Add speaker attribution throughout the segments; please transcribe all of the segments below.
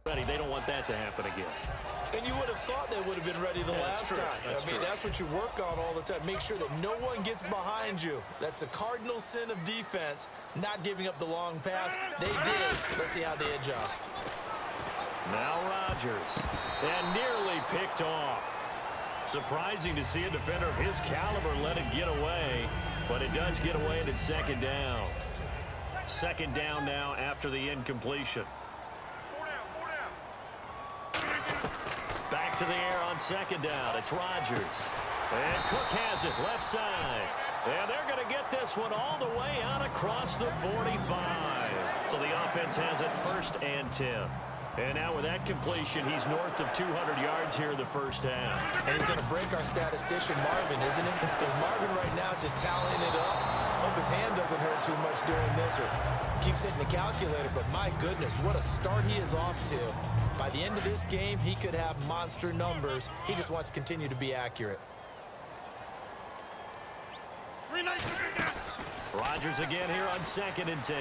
Speaker 1: Ready, they don't want that to happen again.
Speaker 2: And you would have thought they would have been ready the last time. That's what you work on all the time. Make sure that no one gets behind you. That's the cardinal sin of defense, not giving up the long pass. They did. Let's see how they adjust.
Speaker 1: Now Rodgers, and nearly picked off. Surprising to see a defender of his caliber let it get away, but it does get away and it's second down. Second down now after the incompletion. Back to the air on second down. It's Rodgers. And Cook has it left side. And they're going to get this one all the way out across the 45. So the offense has it 1st and 10. And now with that completion, he's north of 200 yards here in the first half.
Speaker 2: And he's going to break our statistician, Marvin, isn't he? Because Marvin right now is just tallying it up. Hope his hand doesn't hurt too much during this or keeps hitting the calculator. But my goodness, what a start he is off to. By the end of this game, he could have monster numbers. He just wants to continue to be accurate.
Speaker 1: Rodgers again here on 2nd and 10.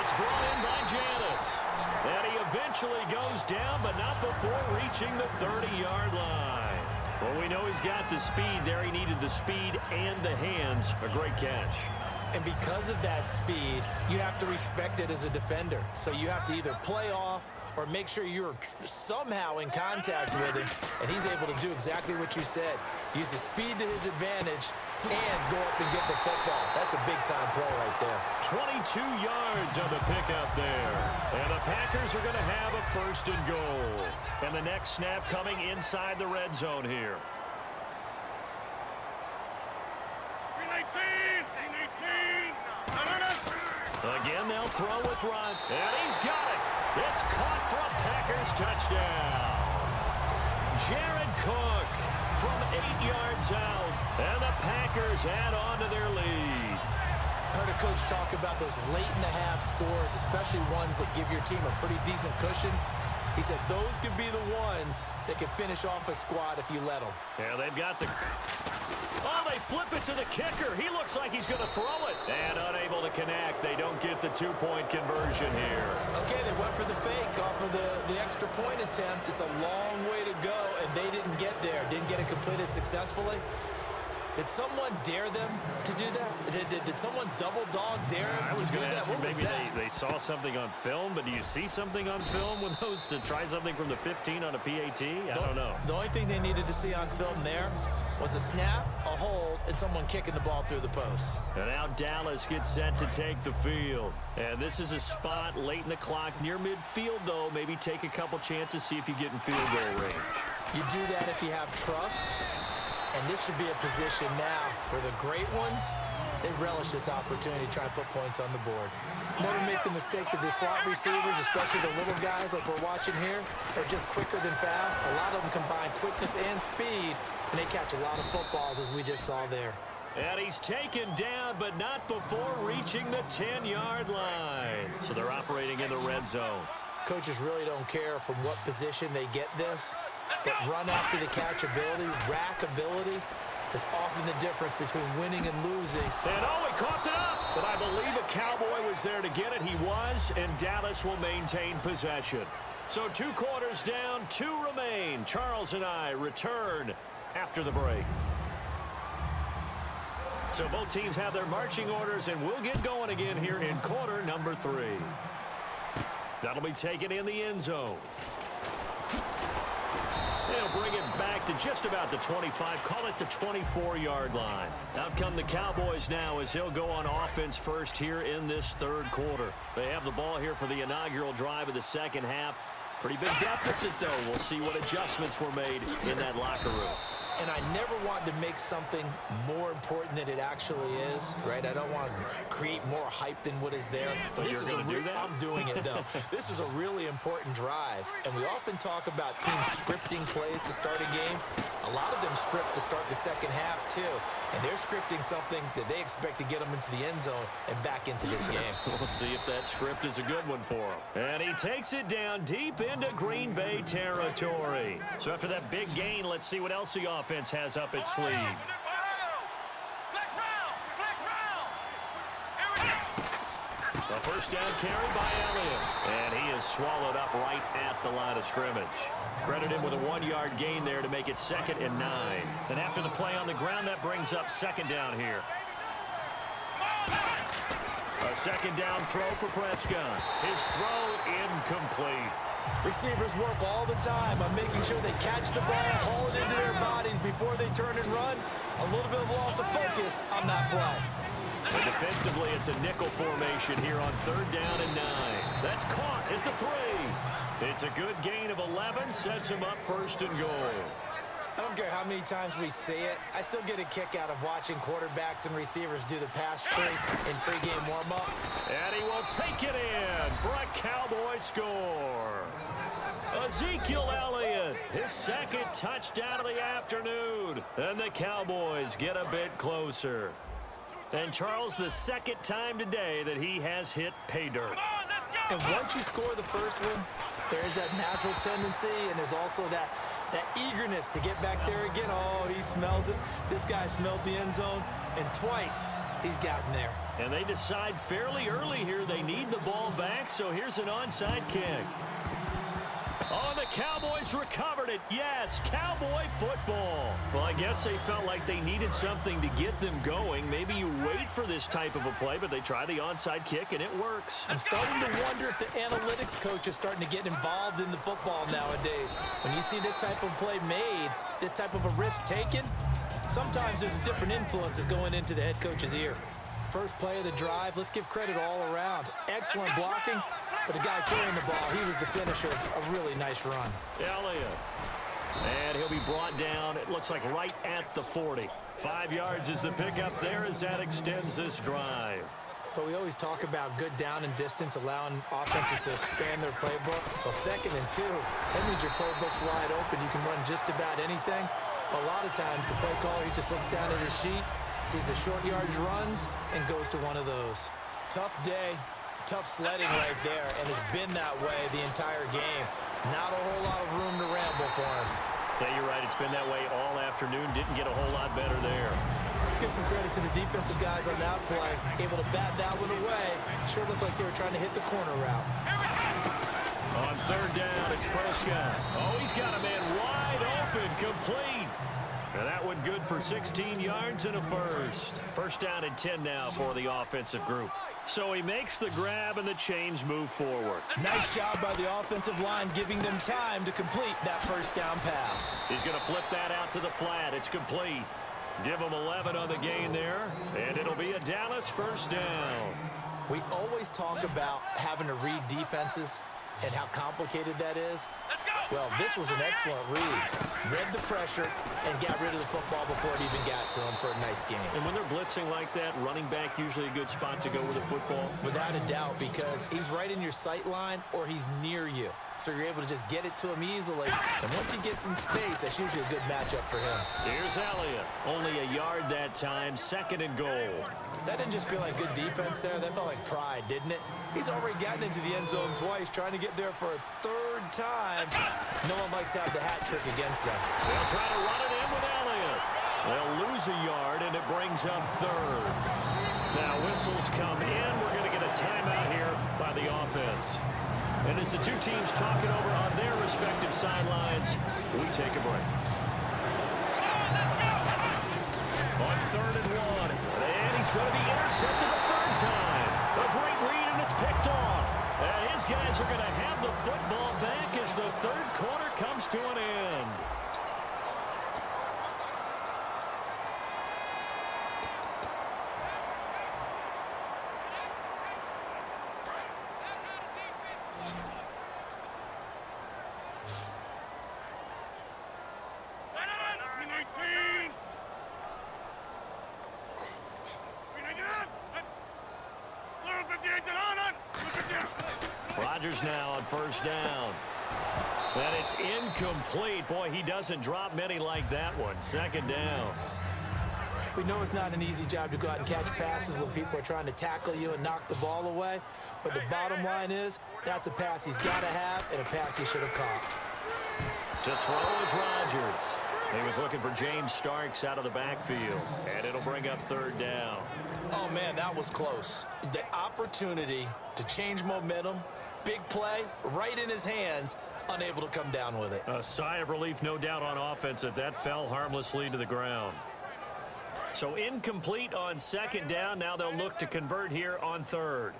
Speaker 1: It's brought in by Janis. And he eventually goes down, but not before reaching the 30-yard line. Well, we know he's got the speed there. He needed the speed and the hands. A great catch.
Speaker 2: And because of that speed, you have to respect it as a defender. So you have to either play off or make sure you're somehow in contact with him. And he's able to do exactly what you said. Use the speed to his advantage and go up and get the football. That's a big-time play right there.
Speaker 1: 22 yards on the pickup there. And the Packers are going to have a 1st and goal. And the next snap coming inside the red zone here. Again, they'll throw with Rod. And he's got it. It's caught for a Packers touchdown. Jared Cook from 8 yards out. And the Packers add on to their lead.
Speaker 2: Heard a coach talk about those late-in-the-half scores, especially ones that give your team a pretty decent cushion. He said those could be the ones that can finish off a squad if you let them.
Speaker 1: Yeah, they've got the... Oh, they flip it to the kicker. He looks like he's going to throw it. And unable to connect. They don't get the 2-point conversion here.
Speaker 2: Okay, they went for the fake off of the extra point attempt. It's a long way to go, and they didn't get there. Didn't get it completed successfully. Did someone dare them to do that? Did someone double-dog dare them to do that? What was
Speaker 1: maybe
Speaker 2: that?
Speaker 1: they saw something on film, but do you see something on film with those to try something from the 15 on a PAT? I don't know.
Speaker 2: The only thing they needed to see on film there was a snap, a hold, and someone kicking the ball through the post.
Speaker 1: And now Dallas gets set to take the field. And this is a spot late in the clock near midfield, though. Maybe take a couple chances, see if you get in field goal range.
Speaker 2: You do that if you have trust. And this should be a position now where the great ones, they relish this opportunity to try and put points on the board. Never make the mistake that the slot receivers, especially the little guys like we're watching here, are just quicker than fast. A lot of them combine quickness and speed, and they catch a lot of footballs, as we just saw there.
Speaker 1: And he's taken down, but not before reaching the 10-yard line. So they're operating in the red zone.
Speaker 2: Coaches really don't care from what position they get this, but run after the catch ability, rack ability, is often the difference between winning and losing.
Speaker 1: And he coughed it up. But I believe a Cowboy was there to get it. He was, and Dallas will maintain possession. So 2 quarters down, 2 remain. Charles and I return after the break. So both teams have their marching orders, and we'll get going again here in quarter number 3. That'll be taken in the end zone. They'll bring it back to just about the 25, call it the 24-yard line. Out come the Cowboys now as he'll go on offense first here in this 3rd quarter. They have the ball here for the inaugural drive of the second half. Pretty big deficit, though. We'll see what adjustments were made in that locker room.
Speaker 2: And I never want to make something more important than it actually is, right? I don't want to create more hype than what is there.
Speaker 1: But
Speaker 2: this
Speaker 1: you're
Speaker 2: is
Speaker 1: going to do that?
Speaker 2: I'm doing it, though. This is a really important drive. And we often talk about teams scripting plays to start a game. A lot of them script to start the second half, too. And they're scripting something that they expect to get them into the end zone and back into this game.
Speaker 1: We'll see if that script is a good one for him. And he takes it down deep into Green Bay territory. So after that big gain, let's see what else the offense has up its sleeve. A first down carry by Elliott. And he is swallowed up right at the line of scrimmage. Credit him with a 1-yard gain there to make it 2nd and 9. And after the play on the ground, that brings up 2nd down here. A 2nd down throw for Prescott. His throw incomplete.
Speaker 2: Receivers work all the time on making sure they catch the ball, haul it into their bodies before they turn and run. A little bit of loss of focus on that play.
Speaker 1: And defensively, it's a nickel formation here on 3rd down and 9. That's caught at the 3. It's a good gain of 11, sets him up 1st and goal.
Speaker 2: I don't care how many times we see it. I still get a kick out of watching quarterbacks and receivers do the pass tree in pregame warm-up.
Speaker 1: And he will take it in for a Cowboy score. Ezekiel Elliott, his 2nd touchdown of the afternoon. And the Cowboys get a bit closer. And Charles, the 2nd time today that he has hit pay dirt.
Speaker 2: And once you score the first one, there's that natural tendency, and there's also that eagerness to get back there again. Oh, he smells it. This guy smelled the end zone, and twice he's gotten there.
Speaker 1: And they decide fairly early here they need the ball back, so here's an onside kick. Oh, the Cowboys recovered it. Yes, Cowboy football. Well, I guess they felt like they needed something to get them going. Maybe you wait for this type of a play, but they try the onside kick, and it works.
Speaker 2: I'm starting to wonder if the analytics coach is starting to get involved in the football nowadays. When you see this type of play made, this type of a risk taken, sometimes there's different influences going into the head coach's ear. First play of the drive, let's give credit all around. Excellent blocking. But the guy carrying the ball, he was the finisher. A really nice run.
Speaker 1: Elliott. And he'll be brought down, it looks like right at the 40. 5 yards is the pickup there as that extends this drive.
Speaker 2: But we always talk about good down and distance, allowing offenses to expand their playbook. Well, 2nd and 2, that means your playbook's wide open. You can run just about anything. But a lot of times, the play caller, he just looks down at his sheet, sees the short yardage runs, and goes to one of those. Tough day. Tough sledding right there, and it's been that way the entire game. Not a whole lot of room to ramble for him.
Speaker 1: Yeah, you're right. It's been that way all afternoon. Didn't get a whole lot better there.
Speaker 2: Let's give some credit to the defensive guys on that play. Able to bat that one away. Sure looked like they were trying to hit the corner route.
Speaker 1: On 3rd down, it's Prescott. Oh, he's got a man wide open, complete. And that one good for 16 yards and a 1st. 1st down and 10 now for the offensive group. So he makes the grab and the chains move forward.
Speaker 2: Nice job by the offensive line, giving them time to complete that 1st down pass.
Speaker 1: He's going to flip that out to the flat. It's complete. Give him 11 on the gain there, and it'll be a Dallas 1st down.
Speaker 2: We always talk about having to read defenses and how complicated that is. Well, this was an excellent read the pressure, and got rid of the football before it even got to him for a nice game.
Speaker 1: And when they're blitzing like that, running back usually a good spot to go with the football?
Speaker 2: Without a doubt, because he's right in your sight line or he's near you. So you're able to just get it to him easily. And once he gets in space, that's usually a good matchup for him.
Speaker 1: Here's Elliott. Only a yard that time, 2nd and goal.
Speaker 2: That didn't just feel like good defense there. That felt like pride, didn't it? He's already gotten into the end zone twice, trying to get there for a 3rd time. No one likes to have the hat trick against them.
Speaker 1: They'll try to run it in with Elliott. They'll lose a yard, and it brings up 3rd. Now whistles come in. We're going to get a timeout here by the offense. And as the two teams talk it over on their respective sidelines, we take a break. On 3rd and 1, and he's going to be intercepted a 3rd time. A great read, and it's picked off. And his guys are going to have the football back as the 3rd quarter comes to an end. Rodgers now on 1st down. And it's incomplete. Boy, he doesn't drop many like that one. 2nd down.
Speaker 2: We know it's not an easy job to go out and catch passes when people are trying to tackle you and knock the ball away. But the bottom line is, that's a pass he's got to have and a pass he should have caught.
Speaker 1: To throw is Rodgers. He was looking for James Starks out of the backfield. And it'll bring up 3rd down.
Speaker 2: Oh, man, that was close. The opportunity to change momentum Big play, right in his hands, unable to come down with it.
Speaker 1: A sigh of relief, no doubt, on offense that fell harmlessly to the ground. So incomplete on second down. Now they'll look to convert here on third.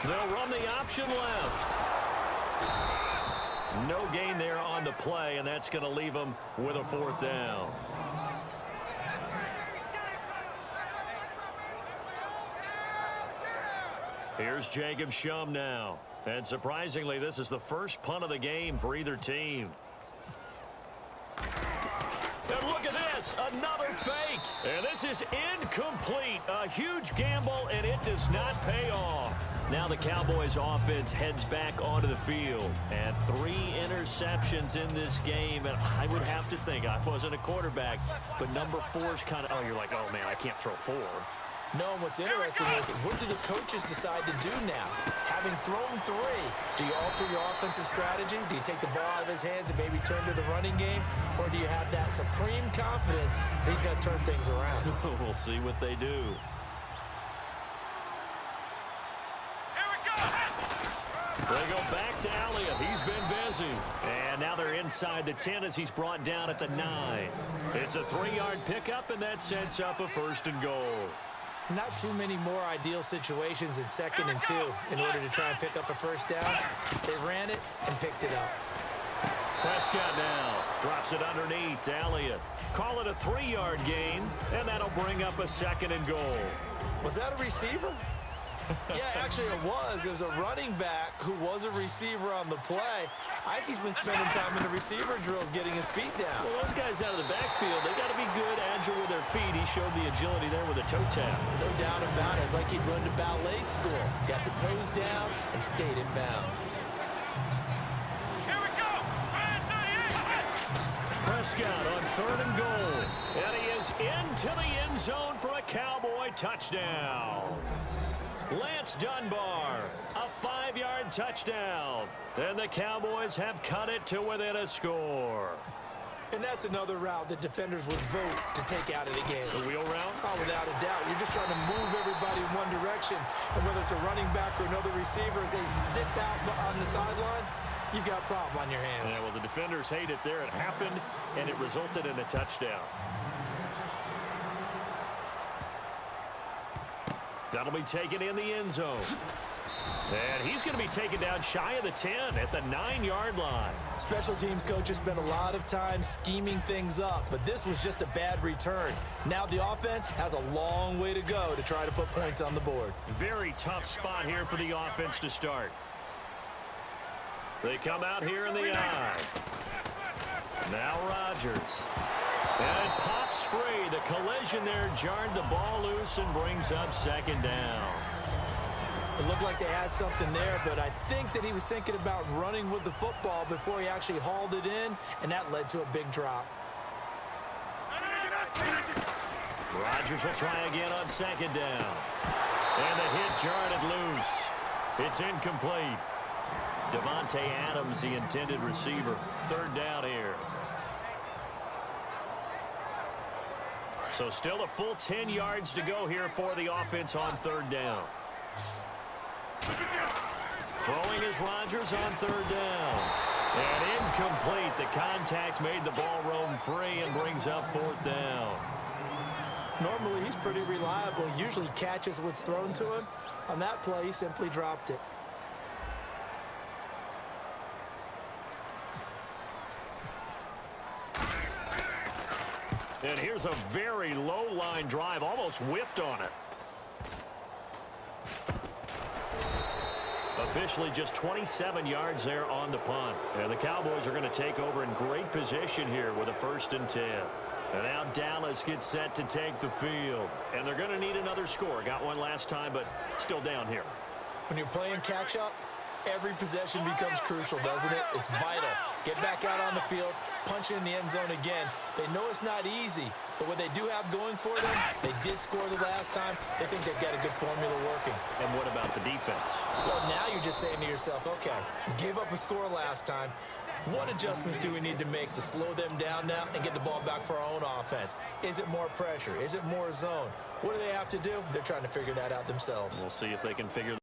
Speaker 1: They'll run the option left. No gain there on the play, and that's going to leave them with a fourth down. Here's Jacob Shum now. And surprisingly, this is the first punt of the game for either team. And look at this, another fake. And this is incomplete. A huge gamble, and it does not pay off. Now the Cowboys offense heads back onto the field. And 3 interceptions in this game. And I would have to think, I wasn't a quarterback, but number 4 is kind of, oh, you're like, oh, man, I can't throw 4.
Speaker 2: No, and what's interesting is, what do the coaches decide to do now? Having thrown 3, do you alter your offensive strategy? Do you take the ball out of his hands and maybe turn to the running game? Or do you have that supreme confidence that he's going to turn things around?
Speaker 1: We'll see what they do. They go back to Elliott. He's been busy. And now they're inside the 10 as he's brought down at the 9. It's a 3-yard pickup, and that sets up a 1st and goal.
Speaker 2: Not too many more ideal situations in 2nd and 2 in order to try and pick up a first down. They ran it and picked it up.
Speaker 1: Prescott now drops it underneath to Elliott. Call it a 3-yard gain, and that'll bring up a 2nd and goal.
Speaker 2: Was that a receiver? Yeah, actually it was. It was a running back who was a receiver on the play. I think he's been spending time in the receiver drills getting his feet down.
Speaker 1: Well, those guys out of the backfield, they got to be good, agile with their feet. He showed the agility there with a toe tap.
Speaker 2: No doubt about it. It's like he'd run to ballet school. Got the toes down and stayed in bounds.
Speaker 3: Here we go.
Speaker 1: Prescott on 3rd and goal. And he is into the end zone for a Cowboy touchdown. Lance Dunbar, a 5-yard touchdown. And the Cowboys have cut it to within a score.
Speaker 2: And that's another route that defenders would vote to take out of the game.
Speaker 1: The wheel route?
Speaker 2: Oh, without a doubt. You're just trying to move everybody in one direction. And whether it's a running back or another receiver, as they zip out on the sideline, you've got a problem on your hands.
Speaker 1: Yeah, well, the defenders hate it there. It happened, and it resulted in a touchdown. That'll be taken in the end zone. And he's going to be taken down shy of the 10 at the 9-yard line.
Speaker 2: Special teams coaches spend a lot of time scheming things up, but this was just a bad return. Now the offense has a long way to go to try to put points on the board.
Speaker 1: Very tough spot here for the offense to start. They come out here in the eye. Now Rodgers. And it pops free. The collision there jarred the ball loose and brings up 2nd down.
Speaker 2: It looked like they had something there, but I think that he was thinking about running with the football before he actually hauled it in, and that led to a big drop.
Speaker 1: Rodgers will try again on 2nd down. And the hit jarred it loose. It's incomplete. Devontae Adams, the intended receiver. 3rd down here. So still a full 10 yards to go here for the offense on 3rd down. Throwing is Rodgers on 3rd down. And incomplete. The contact made the ball roam free and brings up 4th down.
Speaker 2: Normally, he's pretty reliable. He usually catches what's thrown to him. On that play, he simply dropped it.
Speaker 1: And here's a very low-line drive, almost whiffed on it. Officially just 27 yards there on the punt. And the Cowboys are going to take over in great position here with a 1st and 10. And now Dallas gets set to take the field. And they're going to need another score. Got one last time, but still down here.
Speaker 2: When you're playing catch-up, every possession becomes crucial, doesn't it? It's vital. Get back out on the field, punch it in the end zone again. They know it's not easy, but what they do have going for them, they did score the last time. They think they've got a good formula working.
Speaker 1: And what about the defense?
Speaker 2: Well, now you're just saying to yourself, okay, gave up a score last time. What adjustments do we need to make to slow them down now and get the ball back for our own offense? Is it more pressure? Is it more zone? What do they have to do? They're trying to figure that out themselves.
Speaker 1: We'll see if they can figure